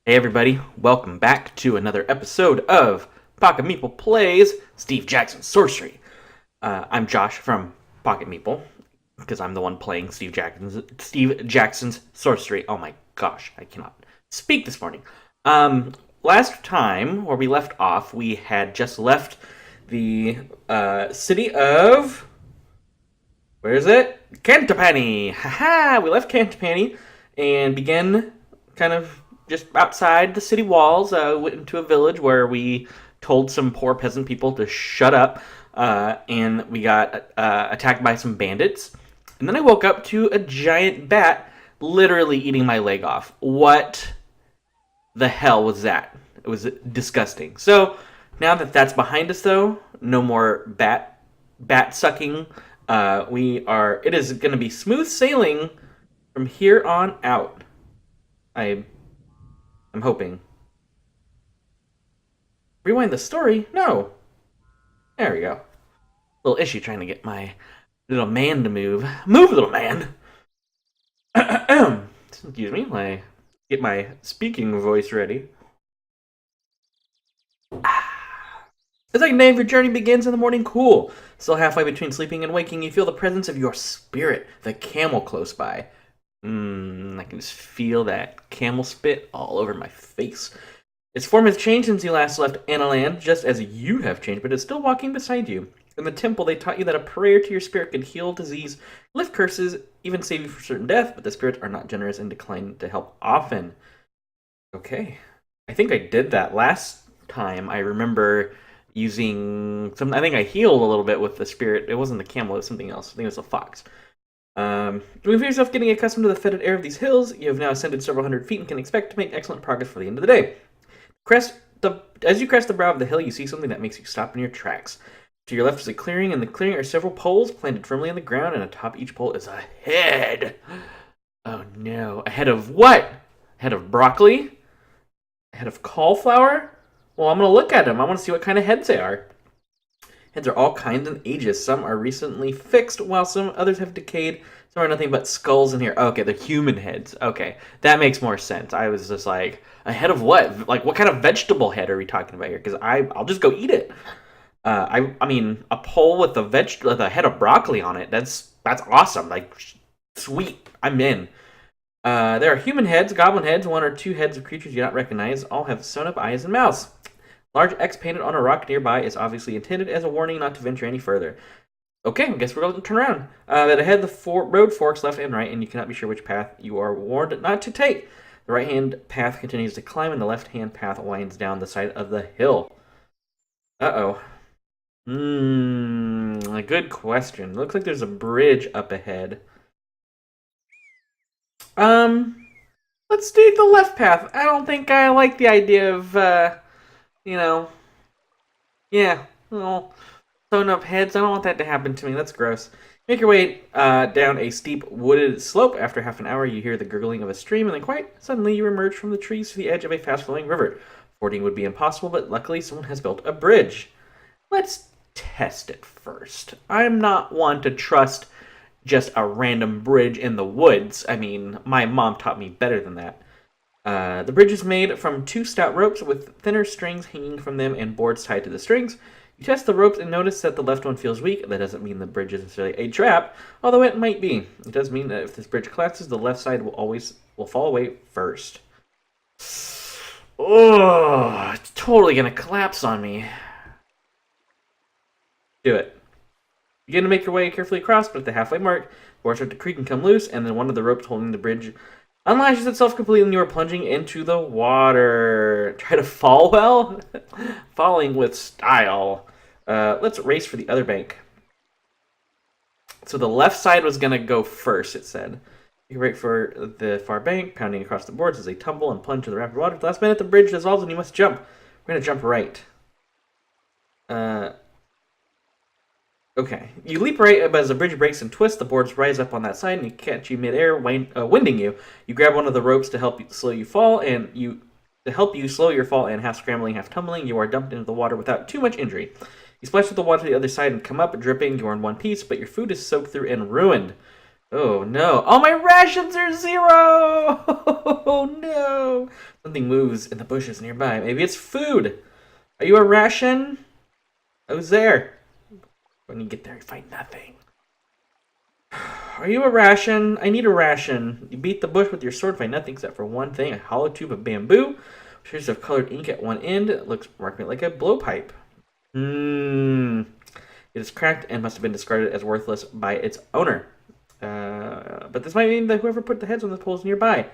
Hey everybody, welcome back to another episode of Pocket Meeple Plays Steve Jackson's Sorcery. I'm Josh from Pocket Meeple, because I'm the one playing Steve Jackson's Sorcery. Oh my gosh, I cannot speak this morning. Last time, where we left off, we had just left the city of... Where is it? Cantapani! Haha! We left Cantapani and began kind of just outside the city walls. Went into a village where we told some poor peasant people to shut up, and we got attacked by some bandits. And then I woke up to a giant bat literally eating my leg off. What the hell was that? It was disgusting. So now that that's behind us, though, no more bat sucking. It is going to be smooth sailing from here on out. I'm hoping. Rewind the story? No. There we go. Little issue trying to get my little man to move. Move, little man! Excuse me, I get my speaking voice ready. The second day of your journey begins in the morning cool. Still halfway between sleeping and waking, you feel the presence of your spirit, the camel close by. I can just feel that camel spit all over my face. Its form has changed since you last left Analand, just as you have changed, but it's still walking beside you. In the temple, they taught you that a prayer to your spirit could heal disease, lift curses, even save you from certain death, but the spirits are not generous and decline to help often. Okay. I think I did that last time. I remember using some... I think I healed a little bit with the spirit. It wasn't the camel, it was something else. I think it was a fox. You feel yourself getting accustomed to the fetid air of these hills. You have now ascended several hundred feet and can expect to make excellent progress for the end of the day. As you crest the brow of the hill, you see something that makes you stop in your tracks. To your left is a clearing. In the clearing are several poles planted firmly in the ground, and atop each pole is a head. Oh no. A head of what? A head of broccoli? A head of cauliflower? Well, I'm going to look at them. I want to see what kind of heads they are. Heads are all kinds and ages. Some are recently fixed, while some others have decayed. Some are nothing but skulls in here. Okay, they're human heads. Okay, that makes more sense. I was just like, a head of what? Like, what kind of vegetable head are we talking about here? Because I'll just go eat it. I mean, a pole with a head of broccoli on it. That's awesome. Like, sweet. I'm in. There are human heads, goblin heads, one or two heads of creatures you do not recognize. All have sewn-up eyes and mouths. Large X painted on a rock nearby is obviously intended as a warning not to venture any further. Okay, I guess we're going to turn around. That ahead, the road forks left and right, and you cannot be sure which path you are warned not to take. The right-hand path continues to climb, and the left-hand path winds down the side of the hill. Uh-oh. A good question. Looks like there's a bridge up ahead. Let's do the left path. I don't think I like the idea of, yeah, well, sewn up heads. I don't want that to happen to me. That's gross. Make your way down a steep wooded slope. After half an hour, you hear the gurgling of a stream, and then quite suddenly you emerge from the trees to the edge of a fast-flowing river. Fording would be impossible, but luckily someone has built a bridge. Let's test it first. I'm not one to trust just a random bridge in the woods. I mean, my mom taught me better than that. The bridge is made from two stout ropes with thinner strings hanging from them and boards tied to the strings. You test the ropes and notice that the left one feels weak. That doesn't mean the bridge is necessarily a trap, although it might be. It does mean that if this bridge collapses, the left side will fall away first. Oh, it's totally gonna collapse on me. Do it. Begin to make your way carefully across, but at the halfway mark, boards start to creak and come loose, and then one of the ropes holding the bridge unlashes itself completely, and you are plunging into the water. Try to fall well? Falling with style. Let's race for the other bank. So the left side was going to go first, it said. You can break for the far bank, pounding across the boards as they tumble and plunge to the rapid water. At the last minute, the bridge dissolves and you must jump. We're going to jump right. Okay. You leap right, but as the bridge breaks and twists, the boards rise up on that side and you catch you midair, winding you. You grab one of the ropes to help you slow your fall, and half scrambling, half tumbling, you are dumped into the water without too much injury. You splash with the water to the other side and come up, dripping. You are in one piece, but your food is soaked through and ruined. Oh no. All my rations are 0! Oh no. Something moves in the bushes nearby. Maybe it's food. Are you a ration? Who's there? When you get there, you find nothing. Are you a ration? I need a ration. You beat the bush with your sword, find nothing except for one thing, a hollow tube of bamboo. Traces of colored ink at one end. It looks remarkably like a blowpipe. It is cracked and must have been discarded as worthless by its owner. But this might mean that whoever put the heads on the poles nearby.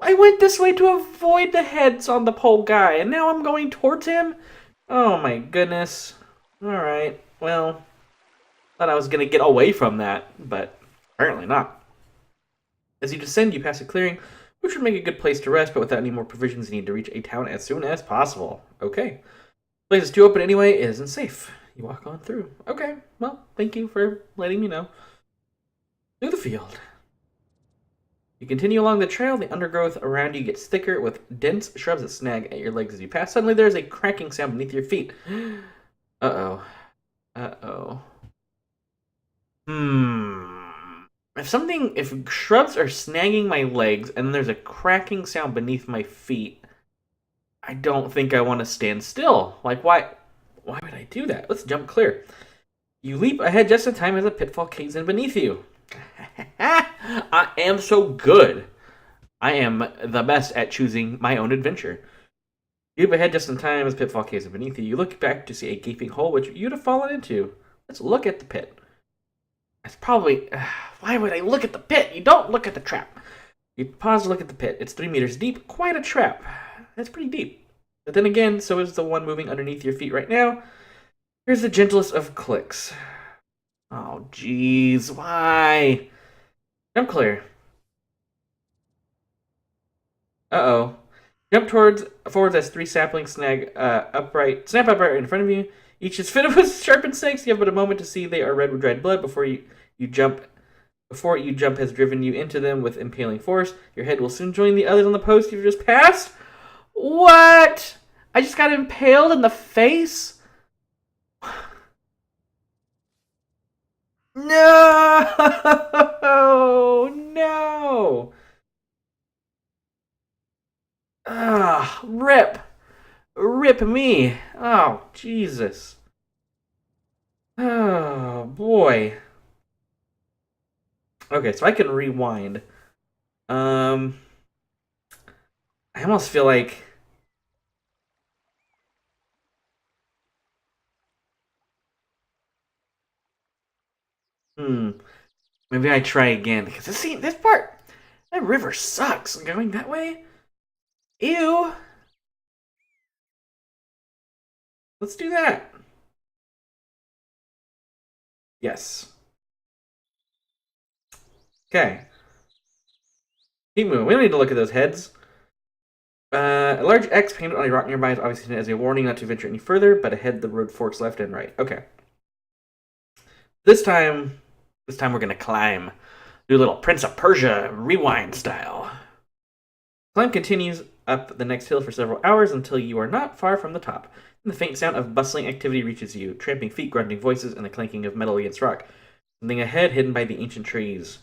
I went this way to avoid the heads on the pole guy, and now I'm going towards him? Oh my goodness. Alright, well, thought I was going to get away from that, but apparently not. As you descend, you pass a clearing, which would make a good place to rest, but without any more provisions, you need to reach a town as soon as possible. Okay. The place is too open anyway, it isn't safe. You walk on through. Okay, well, thank you for letting me know. Through the field. You continue along the trail, the undergrowth around you gets thicker with dense shrubs that snag at your legs as you pass. Suddenly there's a cracking sound beneath your feet. Uh-oh. Uh-oh. If shrubs are snagging my legs and then there's a cracking sound beneath my feet, I don't think I want to stand still. Like, why would I do that? Let's jump clear. You leap ahead just in time as a pitfall caves in beneath you. I am so good. I am the best at choosing my own adventure. You leap ahead just in time as pitfall caves in beneath you. You look back to see a gaping hole which you'd have fallen into. Let's look at the pit. It's probably... why would I look at the pit? You don't look at the trap. You pause to look at the pit. It's 3 meters deep. Quite a trap. That's pretty deep. But then again, so is the one moving underneath your feet right now. Here's the gentlest of clicks. Oh, jeez. Why? Jump clear. Uh-oh. Jump forwards as 3 saplings snap upright in front of you. Each is fitted with sharpened snakes. You have but a moment to see they are red with dried blood before you jump has driven you into them with impaling force. Your head will soon join the others on the post you've just passed. What? I just got impaled in the face? No! No! Rip! Rip me! Oh, Jesus. Oh, boy. Okay, so I can rewind. I almost feel like... Maybe I try again, because this part... That river sucks. Going that way? Ew! Let's do that. Yes. Okay. Keep moving. We don't need to look at those heads. A large X painted on a rock nearby is obviously seen as a warning not to venture any further, but ahead the road forks left and right. Okay. This time we're gonna climb. Do a little Prince of Persia rewind style. Climb continues up the next hill for several hours until you are not far from the top. And the faint sound of bustling activity reaches you, tramping feet, grunting voices, and the clanking of metal against rock. Something ahead hidden by the ancient trees.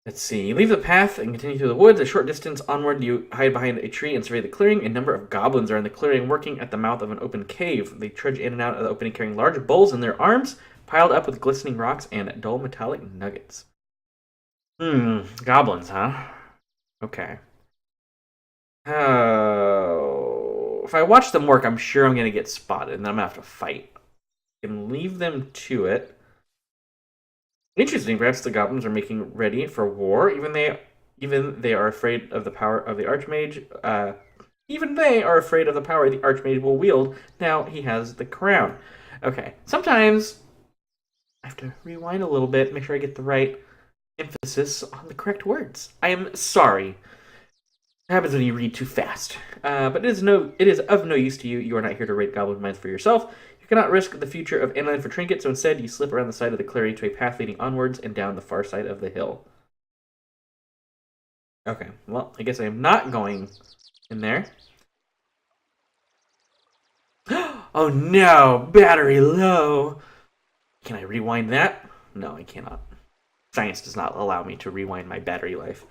Let's see. You leave the path and continue through the woods. A short distance onward, you hide behind a tree and survey the clearing. A number of goblins are in the clearing, working at the mouth of an open cave. They trudge in and out of the opening, carrying large bowls in their arms, piled up with glistening rocks and dull metallic nuggets. Goblins, huh? Okay. Oh, if I watch them work, I'm sure I'm gonna get spotted, and then I'm gonna have to fight. I can leave them to it. Interesting. Perhaps the goblins are making ready for war. Even they are afraid of the power of the archmage. Even they are afraid of the power the archmage will wield. Now he has the crown. Okay. Sometimes I have to rewind a little bit, make sure I get the right emphasis on the correct words. I am sorry. It happens when you read too fast. But it is of no use to you. You are not here to raid goblin mines for yourself. You cannot risk the future of Anline for trinkets, so instead you slip around the side of the clearing to a path leading onwards and down the far side of the hill. Okay, well, I guess I am not going in there. Oh no! Battery low! Can I rewind that? No, I cannot. Science does not allow me to rewind my battery life.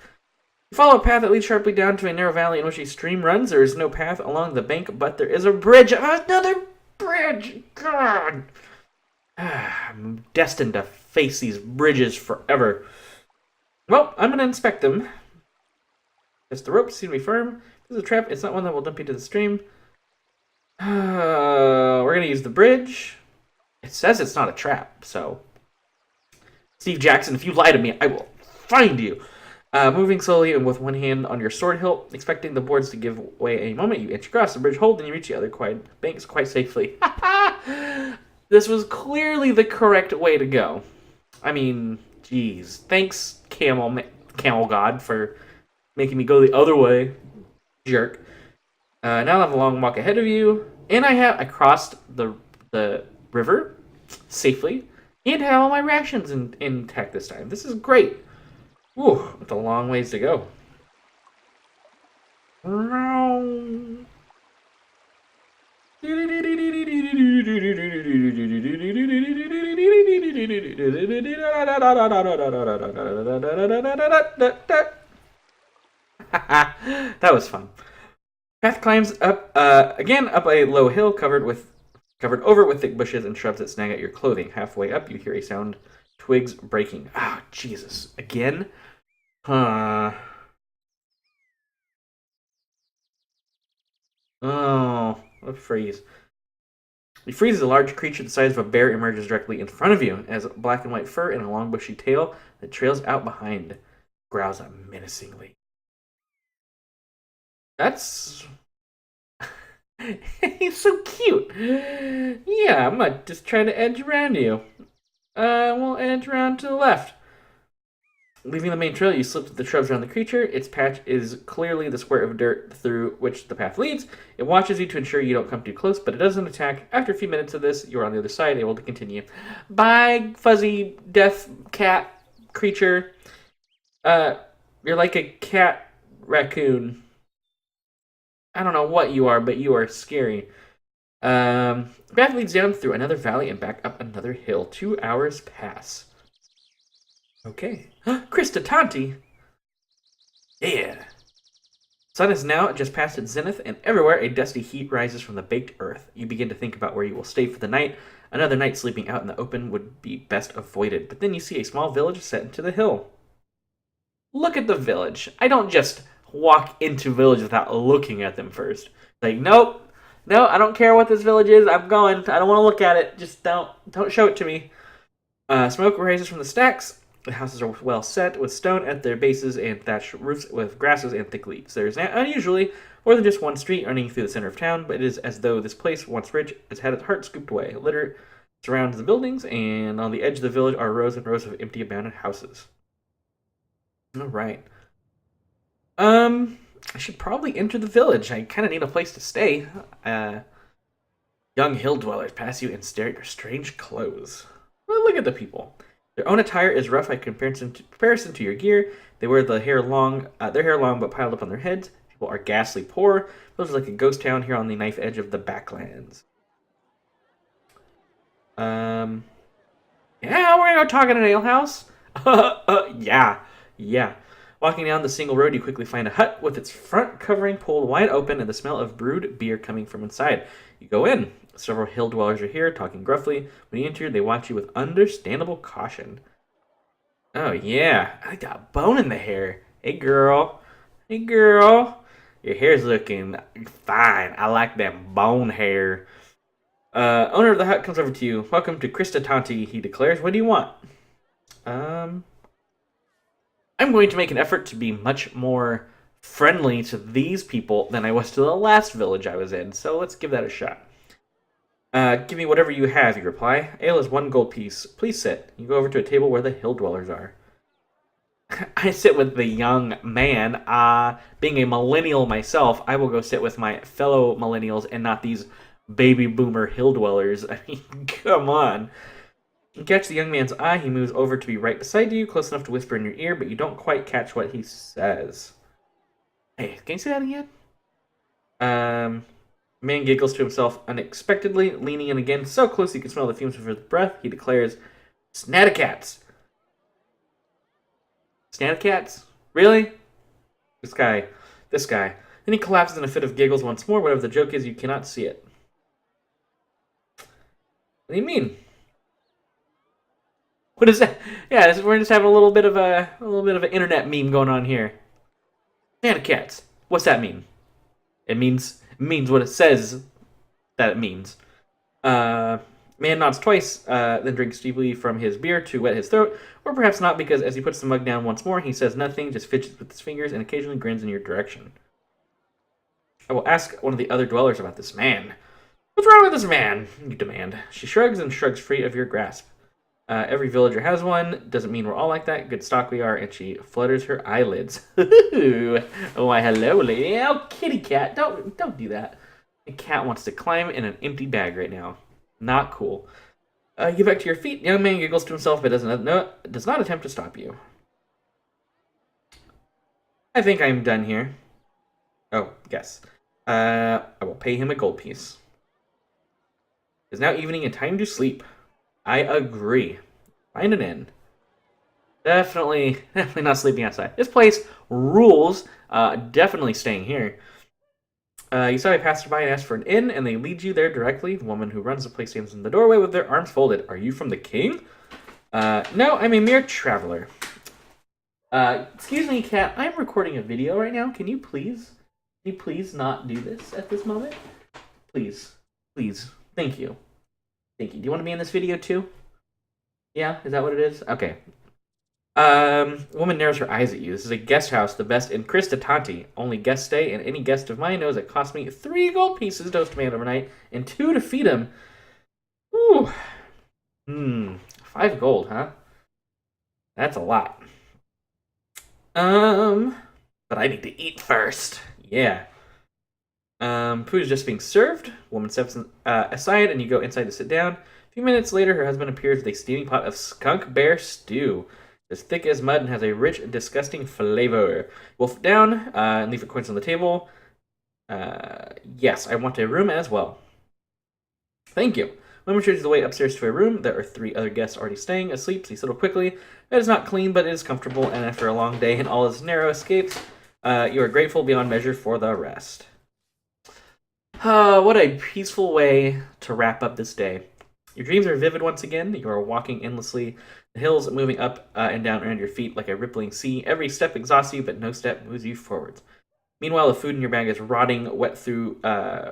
You follow a path that leads sharply down to a narrow valley in which a stream runs. There is no path along the bank, but there is a bridge. Another bridge! God! I'm destined to face these bridges forever. Well, I'm going to inspect them. Just the ropes seem to be firm. This is a trap. It's not one that will dump you to the stream. We're going to use the bridge. It says it's not a trap, so... Steve Jackson, if you lie to me, I will find you. Moving slowly and with one hand on your sword hilt, expecting the boards to give way any moment, you inch across the bridge hold and you reach the other banks quite safely. This was clearly the correct way to go. I mean, geez. Thanks, Camel God, for making me go the other way. Jerk. Now I have a long walk ahead of you, and I crossed the river safely, and have all my rations intact this time. This is great. Whew, it's a long ways to go. That was fun. Path climbs up again up a low hill covered over with thick bushes and shrubs that snag at your clothing. Halfway up, you hear a sound, twigs breaking. Ah, Jesus! Again? Oh, a freeze. The freeze is a large creature the size of a bear emerges directly in front of you. It has black and white fur and a long bushy tail that trails out behind. Growls menacingly. That's... He's so cute. Yeah, I'm not just trying to edge around you. We'll edge around to the left. Leaving the main trail, you slip through the shrubs around the creature. Its patch is clearly the square of dirt through which the path leads. It watches you to ensure you don't come too close, but it doesn't attack. After a few minutes of this, you're on the other side, able to continue. Bye, fuzzy death cat creature. You're like a cat raccoon. I don't know what you are, but you are scary. Path leads down through another valley and back up another hill. 2 hours pass. Okay. Krista Tanti! Yeah. Sun is now just past its zenith, and everywhere a dusty heat rises from the baked earth. You begin to think about where you will stay for the night. Another night sleeping out in the open would be best avoided, but then you see a small village set into the hill. Look at the village. I don't just walk into village without looking at them first. Like, nope. No, I don't care what this village is. I'm going. I don't want to look at it. Just don't show it to me. Smoke rises from the stacks. The houses are well set, with stone at their bases and thatched roofs with grasses and thick leaves. There is unusually more than just one street running through the center of town, but it is as though this place, once rich, has had its heart scooped away. Litter surrounds the buildings, and on the edge of the village are rows and rows of empty, abandoned houses. All right. I should probably enter the village. I kind of need a place to stay. Young hill dwellers pass you and stare at your strange clothes. Well, look at the people. Their own attire is rough by comparison to your gear. They wear their hair long but piled up on their heads. People are ghastly poor. Feels like a ghost town here on the knife edge of the backlands. Yeah, we're gonna go talk at an alehouse. Yeah. Walking down the single road, you quickly find a hut with its front covering pulled wide open and the smell of brewed beer coming from inside. You go in. Several hill dwellers are here, talking gruffly. When you enter, they watch you with understandable caution. Oh, yeah. I got a bone in the hair. Hey, girl. Your hair's looking fine. I like that bone hair. Owner of the hut comes over to you. Welcome to Krista Tanti, he declares. What do you want? I'm going to make an effort to be much more friendly to these people than I was to the last village I was in, so let's give that a shot. Give me whatever you have, you reply. Ale is 1 gold piece. Please sit. You go over to a table where the hill dwellers are. I sit with the young man. Being a millennial myself, I will go sit with my fellow millennials and not these baby boomer hill dwellers. I mean, come on. You catch the young man's eye. He moves over to be right beside you, close enough to whisper in your ear, but you don't quite catch what he says. Hey, can you say that again? The man giggles to himself unexpectedly, leaning in again so close he can smell the fumes of his breath. He declares, Snaticats! Snaticats? Really? This guy. This guy. Then he collapses in a fit of giggles once more. Whatever the joke is, you cannot see it. What do you mean? What is that? Yeah, we're just having a little bit of an internet meme going on here. Snaticats. What's that mean? It means what it says that it means. Man nods twice, then drinks deeply from his beer to wet his throat, or perhaps not, because as he puts the mug down once more, he says nothing, just fidgets with his fingers and occasionally grins in your direction. I will ask one of the other dwellers about this man. What's wrong with this man? You demand. She shrugs and shrugs free of your grasp. Every villager has one. Doesn't mean we're all like that. Good stock we are. And she flutters her eyelids. Oh, why, hello, lady. Oh, kitty cat. Don't do that. The cat wants to climb in an empty bag right now. Not cool. Get back to your feet. Young man giggles to himself, but does not attempt to stop you. I think I'm done here. Oh, yes. I will pay him a gold piece. It's now evening and time to sleep. I agree. Find an inn. Definitely not sleeping outside. This place rules. Definitely staying here. You saw a passerby and asked for an inn, and they lead you there directly. The woman who runs the place stands in the doorway with their arms folded. Are you from the king? No, I'm a mere traveler. Excuse me, cat. I'm recording a video right now. Can you please not do this at this moment? Please. Thank you. Do you want to be in this video too? Yeah, is that what it is? Okay. Woman narrows her eyes at you. This is a guest house, the best in Cristatanti. Only guest stay, and any guest of mine knows it cost me 3 gold pieces to host a man overnight, and 2 to feed him. Ooh. 5 gold, huh? That's a lot. But I need to eat first. Yeah. Food is just being served. Woman steps aside, and you go inside to sit down. A few minutes later, her husband appears with a steaming pot of skunk bear stew. It's thick as mud and has a rich, disgusting flavor. Wolf down and leave your coins on the table. Yes, I want a room as well. Thank you. Woman shows you the way upstairs to a room. There are 3 other guests already staying asleep, so you settle quickly. It is not clean, but it is comfortable, and after a long day and all its narrow escapes, you are grateful beyond measure for the rest. What a peaceful way to wrap up this day. Your dreams are vivid once again. You are walking endlessly, the hills moving up and down around your feet like a rippling sea. Every step exhausts you, but no step moves you forwards. Meanwhile, the food in your bag is rotting, wet through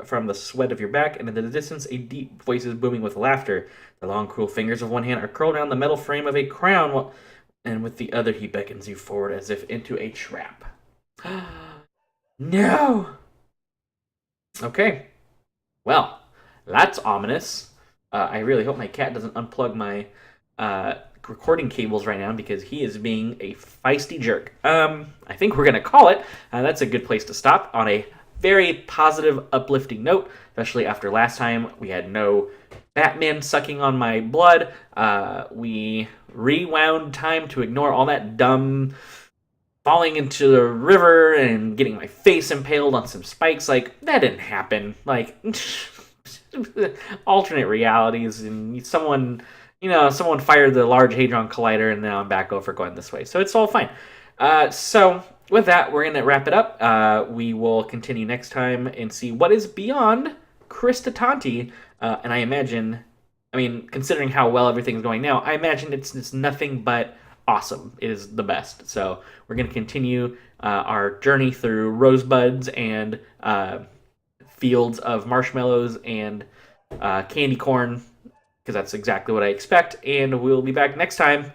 from the sweat of your back, and in the distance, a deep voice is booming with laughter. The long, cruel fingers of one hand are curled around the metal frame of a crown, and with the other, he beckons you forward as if into a trap. No! Okay. Well, that's ominous. I really hope my cat doesn't unplug my recording cables right now because he is being a feisty jerk. I think we're going to call it. That's a good place to stop on a very positive, uplifting note, especially after last time we had no Batman sucking on my blood. We rewound time to ignore all that dumb falling into the river and getting my face impaled on some spikes. Like, that didn't happen. Like, alternate realities, and someone fired the Large Hadron Collider, and now I'm back over going this way. So it's all fine. So with that, we're going to wrap it up. We will continue next time and see what is beyond Cristatanti. And I imagine, considering how well everything's going now, I imagine it's nothing but awesome. It is the best. So we're going to continue our journey through rosebuds and fields of marshmallows and candy corn, because that's exactly what I expect. And we'll be back next time